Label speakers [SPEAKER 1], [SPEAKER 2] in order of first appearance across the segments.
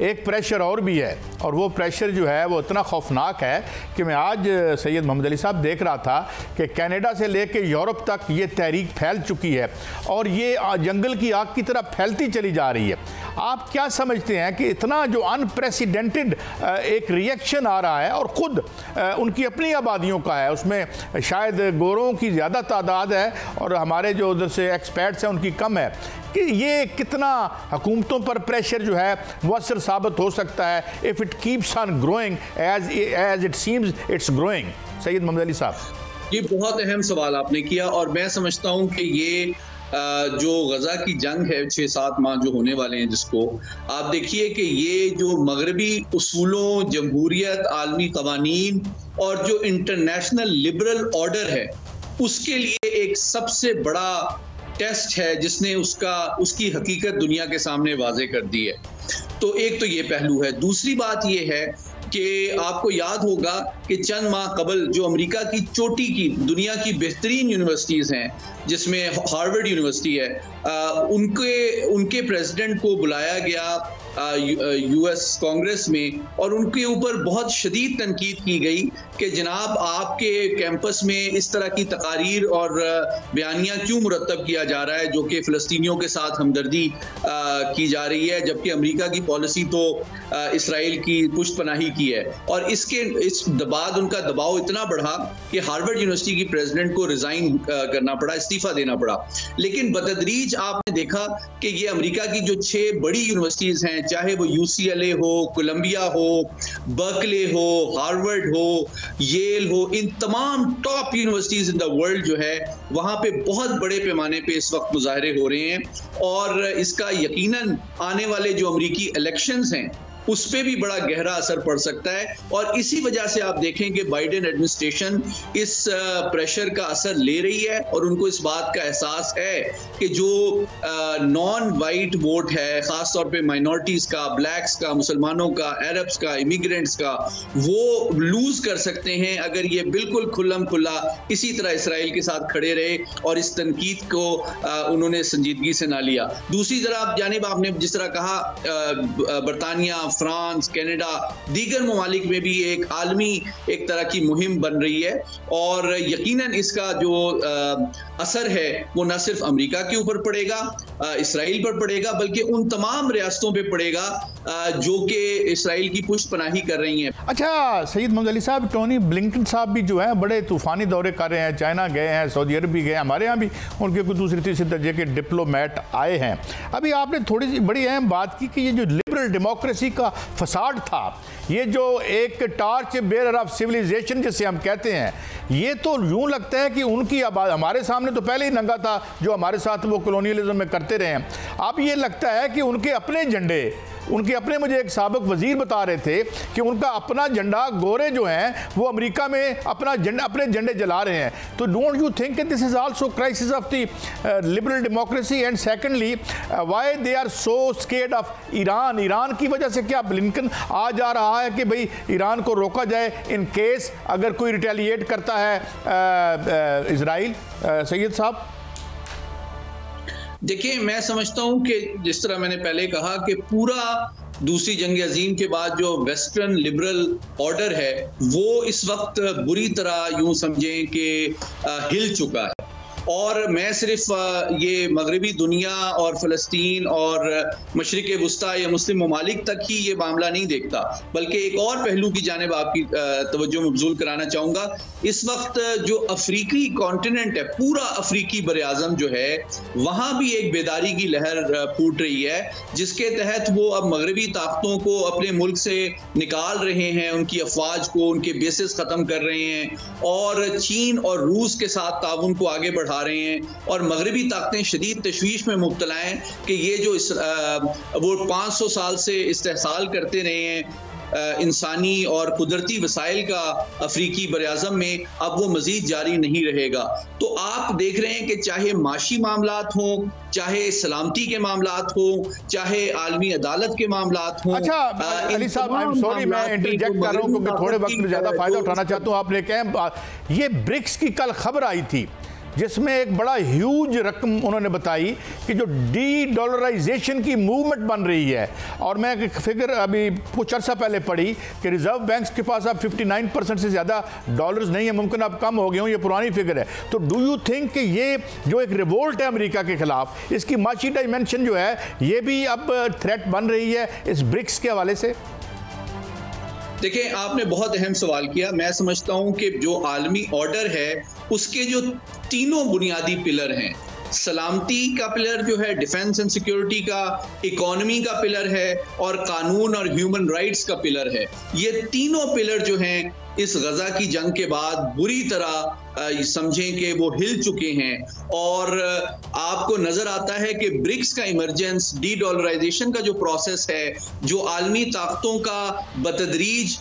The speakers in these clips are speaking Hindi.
[SPEAKER 1] एक प्रेशर और भी है, और वो प्रेशर जो है वो इतना खौफनाक है कि मैं आज सैयद मोहम्मद अली साहब देख रहा था कि कनाडा से लेकर यूरोप तक ये तहरीक फैल चुकी है और ये जंगल की आग की तरह फैलती चली जा रही है। आप क्या समझते हैं कि इतना जो अनप्रेसिडेंटेड एक रिएक्शन आ रहा है और ख़ुद उनकी अपनी आबादियों का है, उसमें शायद गोरों की ज़्यादा तादाद है और हमारे जो उधर से एक्सपर्ट्स हैं उनकी कम है, कि ये कितना हुकूमतों पर प्रेशर जो है मुअस्सर साबित हो सकता है if it keeps on growing as it seems it's growing? Syed Mohammad Ali साहब,
[SPEAKER 2] ये बहुत अहम सवाल आपने किया और मैं समझता हूँ कि ये जो गजा की जंग है 6-7 माह जो होने वाले हैं, जिसको आप देखिए कि ये जो मगरबी उसूलों, जमहूरियत, आलमी कवानीन और जो इंटरनेशनल लिबरल ऑर्डर है उसके लिए एक सबसे बड़ा टेस्ट है जिसने उसकी हकीकत दुनिया के सामने वाजे कर दी है। तो एक तो ये पहलू है। दूसरी बात ये है कि आपको याद होगा कि चंद माह कबल जो अमेरिका की चोटी की दुनिया की बेहतरीन यूनिवर्सिटीज़ हैं, जिसमें हार्वर्ड यूनिवर्सिटी है, उनके प्रेसिडेंट को बुलाया गया यूएस कांग्रेस में और उनके ऊपर बहुत शदीद तनकीद की गई कि जनाब आपके कैंपस में इस तरह की तकारीर और बयानियाँ क्यों मुरतब किया जा रहा है जो कि फ़लस्तीनियों के साथ हमदर्दी की जा रही है, जबकि अमेरिका की पॉलिसी तो इसराइल की पुष्ट पनाही की है। और इस बाद उनका दबाव इतना बढ़ा कि हार्वर्ड यूनिवर्सिटी की प्रेसिडेंट को रिज़ाइन करना पड़ा, इस्तीफ़ा देना पड़ा। लेकिन बतदरीज आपने देखा कि ये अमेरिका की जो 6 बड़ी यूनिवर्सिटीज़ हैं, चाहे वो UCLA हो, कोलंबिया हो, बर्कले हो, हार्वर्ड हो, येल हो, इन तमाम top universities in the world जो है वहां पे बहुत बड़े पैमाने पे इस वक्त मुजाहरे हो रहे हैं और इसका यकीनन आने वाले जो अमेरिकी इलेक्शंस हैं उस पर भी बड़ा गहरा असर पड़ सकता है। और इसी वजह से आप देखें कि बाइडेन एडमिनिस्ट्रेशन इस प्रेशर का असर ले रही है और उनको इस बात का एहसास है कि जो नॉन वाइट वोट है, ख़ास तौर पे माइनॉरिटीज़ का, ब्लैक्स का, मुसलमानों का, अरब्स का, इमिग्रेंट्स का, वो लूज कर सकते हैं अगर ये बिल्कुल खुल्लम खुल्ला इसी तरह इसराइल के साथ खड़े रहे और इस तनकीद को उन्होंने संजीदगी से ना लिया। दूसरी तरफ जानिब आपने जिस तरह कहा, बरतानिया, फ्रांस, कनाडा, दीगर ममालिक में भी एक आलमी एक तरह की मुहिम बन रही है और यकीनन इसका जो असर है वो न सिर्फ अमेरिका के ऊपर पड़ेगा, इसराइल पर पड़ेगा, बल्कि उन तमाम रियासतों पे पड़ेगा जो कि इसराइल की पुष्ट पनाही कर रही हैं।
[SPEAKER 1] अच्छा सैयद मोहम्मद अली साहब, टोनी ब्लिंकन साहब भी जो है बड़े तूफानी दौरे कर रहे हैं, चाइना गए हैं, सऊदी अरब भी गए, हमारे यहाँ भी उनके कुछ दूसरे तीसरे दर्जे के डिप्लोमेट आए हैं। अभी आपने थोड़ी सी बड़ी अहम बात की कि ये जो लिबरल डेमोक्रेसी का फसाड था, ये जो एक टार्च बेरर ऑफ सिविलाइजेशन जिसे हम कहते हैं, ये तो यूं लगता है कि उनकी आबाद हमारे सामने तो पहले ही नंगा था जो हमारे साथ वो कॉलोनियलिज्म में करते रहे हैं। अब ये लगता है कि उनके अपने झंडे, उनके अपने, मुझे एक साबिक वजीर बता रहे थे कि उनका अपना झंडा, गोरे जो हैं वो अमेरिका में अपने झंडे जला रहे हैं। तो don't you think this is also crisis of the liberal democracy? And secondly, why they are so scared of Iran? Iran की वजह से क्या ब्लिंकन आ जा रहा है कि भाई ईरान को रोका जाए इन केस अगर कोई रिटेलिएट करता है इजराइल? सैयद साहब
[SPEAKER 2] देखिए, मैं समझता हूं कि जिस तरह मैंने पहले कहा कि पूरा दूसरी जंग अजीम के बाद जो वेस्टर्न लिबरल ऑर्डर है वो इस वक्त बुरी तरह यूं समझें कि हिल चुका है। और मैं सिर्फ ये मगरबी दुनिया और फ़लस्तीन और मशरिक़ वुस्ता या मुस्लिम ममालिक तक ही ये मामला नहीं देखता, बल्कि एक और पहलू की जानिब आपकी तवज्जो मबज़ूल कराना चाहूँगा। इस वक्त जो अफ्रीकी कॉन्टिनेंट है, पूरा अफ्रीकी बर-ए-आज़म जो है, वहाँ भी एक बेदारी की लहर फूट रही है, जिसके तहत वो अब मगरबी ताकतों को अपने मुल्क से निकाल रहे हैं, उनकी अफवाज को, उनके बेसिस ख़त्म कर रहे हैं और चीन और रूस के साथ ताउन को आगे बढ़ा रहे हैं। और मगरबी ताकतें शदीद तशवीश में मुब्तला हैं कि ये जो वो 500 साल से इस्तेहसाल करते रहे हैं इंसानी और कुदरती वसाइल का अफ्रीकी बर-ए-आज़म में, अब वो मजीद जारी नहीं रहेगा। तो आप देख रहे हैं कि चाहे माशी मामलात हों, चाहे सलामती के मामलात हों, चाहे आलमी अदालत के मामलात हों।
[SPEAKER 1] अच्छा अली साहब, आई एम सॉरी, मैं इंटरजेक्ट कर रहा हूँ क्योंकि थोड़े वक्त में ज़्यादा फ़ायदा उठाना चाहता हूँ। आपने कहा ये ब्रिक्स की कल खबर आई थी जिसमें एक बड़ा ह्यूज रकम उन्होंने बताई कि जो डी डॉलराइजेशन की मूवमेंट बन रही है। और मैं एक फिगर अभी कुछ अर्सा पहले पढ़ी कि रिजर्व बैंक्स के पास अब 59% से ज़्यादा डॉलर्स नहीं है, मुमकिन अब कम हो गए हों, ये पुरानी फिगर है। तो डू यू थिंक कि ये जो एक रिवोल्ट है अमेरिका के खिलाफ, इसकी माशी डायमेंशन जो है ये भी अब थ्रेट बन रही है इस ब्रिक्स के हवाले से?
[SPEAKER 2] देखिए, आपने बहुत अहम सवाल किया। मैं समझता हूं कि जो आलमी ऑर्डर है उसके जो तीनों बुनियादी पिलर हैं, सलामती का पिलर जो है, डिफेंस एंड सिक्योरिटी का, इकोनॉमी का पिलर है और कानून और ह्यूमन राइट्स का पिलर है, ये तीनों पिलर जो हैं इस गजा की जंग के बाद बुरी तरह समझें कि वो हिल चुके हैं। और आपको नजर आता है कि ब्रिक्स का इमरजेंस, डी डॉलराइजेशन का जो प्रोसेस है, जो आलमी ताकतों का बतदरीज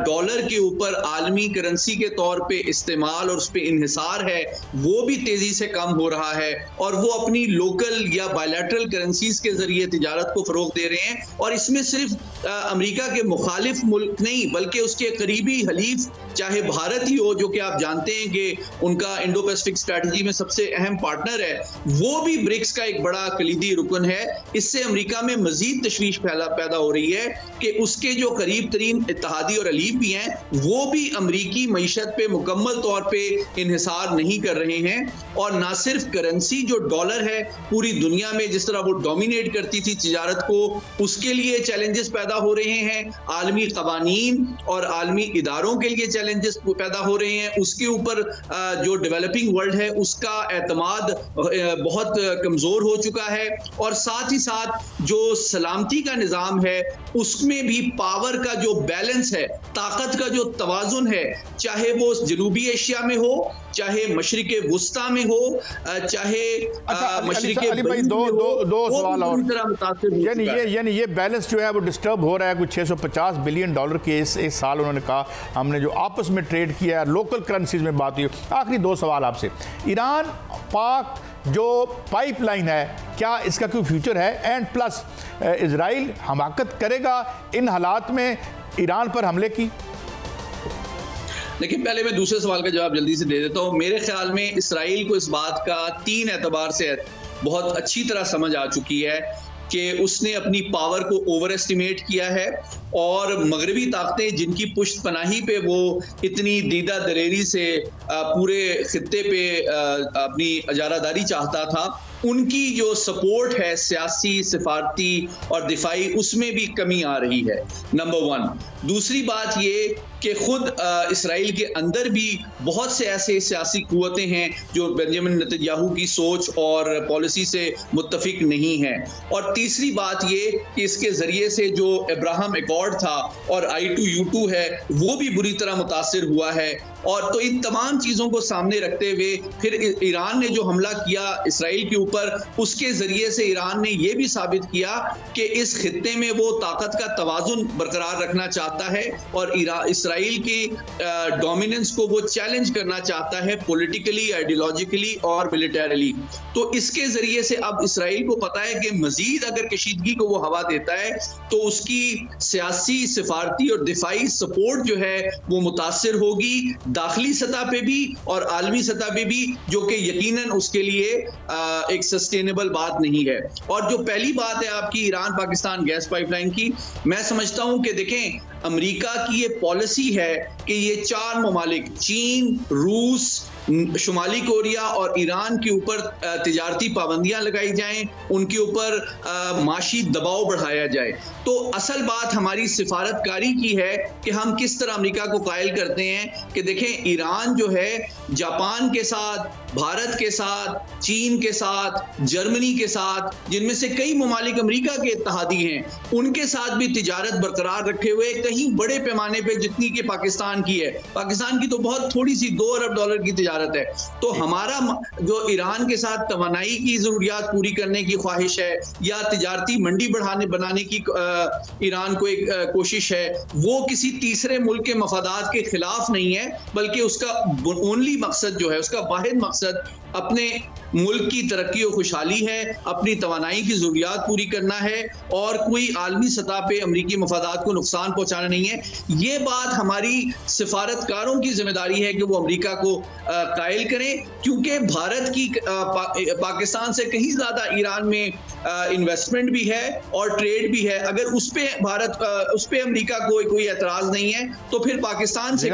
[SPEAKER 2] डॉलर के ऊपर आलमी करेंसी के तौर पे इस्तेमाल और उस पर इन्हिसार है, वो भी तेजी से कम हो रहा है। और वो अपनी लोकल या बायलैटरल करेंसीज के जरिए तिजारत को फरोग दे रहे हैं। और इसमें सिर्फ अमेरिका के मुखालिफ मुल्क नहीं बल्कि उसके करीबी हलीफ चाहे भारत ही हो, जो कि आप जानते हैं कि उनका इंडो पैसिफिक स्ट्रैटेजी में सबसे अहम पार्टनर है, वो भी ब्रिक्स का एक बड़ा कलीदी रुकन है। इससे अमेरिका में मजीद तशवीश पैदा हो रही है कि उसके जो करीब तरीन इत्तेहादी और अलीफ भी हैं वो भी अमरीकी मईशत पे मुकम्मल तौर पे इन्हिसार नहीं कर रहे हैं। और ना सिर्फ करेंसी जो डॉलर है पूरी दुनिया में जिस तरह वो डोमिनेट करती थी तिजारत को, उसके लिए चैलेंजेस पैदा हो रहे हैं, आलमी कवानीन और आलमी इदारों के लिए चैलेंजेस पैदा हो रहे हैं, उसके ऊपर जो डेवलपिंग वर्ल्ड है उसका एतमाद बहुत कमजोर हो चुका है। और साथ ही साथ जो सलामती का निज़ाम है उसमें भी पावर का जो बैलेंस है, ताकत का जो तवाजुन है, चाहे वो जनूबी एशिया में हो, चाहे मशरिक़े वुस्ता में हो, चाहे मशरिक़े
[SPEAKER 1] भाई दो सवाल और, यानी ये बैलेंस जो है वो डिस्टर्ब हो रहा है। कुछ 650 बिलियन डॉलर के इस साल उन्होंने कहा हमने जो आपस में ट्रेड किया है, लोकल करेंसीज में बात हुई। आखिरी दो सवाल आपसे, ईरान पाक जो पाइपलाइन है क्या इसका कोई फ्यूचर है? एंड प्लस इजराइल हमाकत करेगा इन हालात में ईरान पर हमले की?
[SPEAKER 2] लेकिन पहले मैं दूसरे सवाल का जवाब जल्दी से दे देता हूं। मेरे ख्याल में इसराइल को इस बात का 3 एतबार से बहुत अच्छी तरह समझ आ चुकी है कि उसने अपनी पावर को ओवर एस्टिमेट किया है और मगरबी ताकतें जिनकी पुश्त पनाही पे वो इतनी दीदा दलेरी से पूरे खित्ते पे अपनी अजारादारी चाहता था, उनकी जो सपोर्ट है सियासी, सिफारती और दिफाई, उसमें भी कमी आ रही है, नंबर 1। दूसरी बात ये कि खुद इसराइल के अंदर भी बहुत से ऐसे सियासी कुव्वतें हैं जो बेंजामिन नेतन्याहू की सोच और पॉलिसी से मुत्तफिक नहीं है। और तीसरी बात ये कि इसके जरिए से जो अब्राहम एकॉर्ड था और I2U2 है वो भी बुरी तरह मुतासिर हुआ है। और तो इन तमाम चीज़ों को सामने रखते हुए फिर ईरान ने जो हमला किया इसराइल के ऊपर, उसके जरिए से ईरान ने यह भी साबित किया कि इस खित्ते में वो ताकत का तवाजुन बरकरार रखना चाहता है और इसराइल की डोमिनेंस को वो चैलेंज करना चाहता है पॉलिटिकली, आइडियोलॉजिकली और मिलिटरीली। तो इसके जरिए से अब इसराइल को पता है कि मजीद अगर कशीदगी को वो हवा देता है तो उसकी सियासी, सिफारती और दिफाई सपोर्ट जो है वो मुतासिर होगी, दाखिली सतह पे भी और आलमी सतह पे भी, जो कि यकीनन उसके लिए एक सस्टेनेबल बात नहीं है। और जो पहली बात है आपकी ईरान पाकिस्तान गैस पाइपलाइन की, मैं समझता हूं कि देखें अमेरिका की ये पॉलिसी है कि ये 4 ममालिक चीन, रूस, शुमाली कोरिया और ईरान के ऊपर तिजारती पाबंदियां लगाई जाएं, उनके ऊपर माशी दबाव बढ़ाया जाए। तो असल बात हमारी सिफारतकारी की है कि हम किस तरह अमेरिका को कायल करते हैं कि देखें ईरान जो है जापान के साथ, भारत के साथ, चीन के साथ, जर्मनी के साथ, जिनमें से कई ममालिक अमेरिका के इत्तेहादी हैं, उनके साथ भी तिजारत बरकरार रखे हुए कहीं बड़े पैमाने पे जितनी कि पाकिस्तान की है, पाकिस्तान की तो बहुत थोड़ी सी $2 अरब की तिजारत है। तो हमारा जो ईरान के साथ तवानाई की जरूरियात पूरी करने की ख्वाहिश है या तिजारती मंडी बनाने की ईरान को एक कोशिश है, वो किसी तीसरे मुल्क के मफादात के खिलाफ नहीं है, बल्कि उसका ओनली मकसद जो है, उसका वाहिद मकसद मकसद अपने मुल्क की तरक्की और खुशहाली है, अपनी तवानाई की ज़रूरियात पूरी करना है और कोई आलमी सतह पे अमरीकी मफादात को नुकसान पहुंचाना नहीं है। ये बात हमारी सिफारतकारों की जिम्मेदारी है कि वो अमरीका को कायल करें, क्योंकि भारत की पाकिस्तान से कहीं ज़्यादा ईरान में इन्वेस्टमेंट भी है और ट्रेड भी है। अगर उस पे अमरीका को कोई एतराज़ नहीं है तो फिर पाकिस्तान से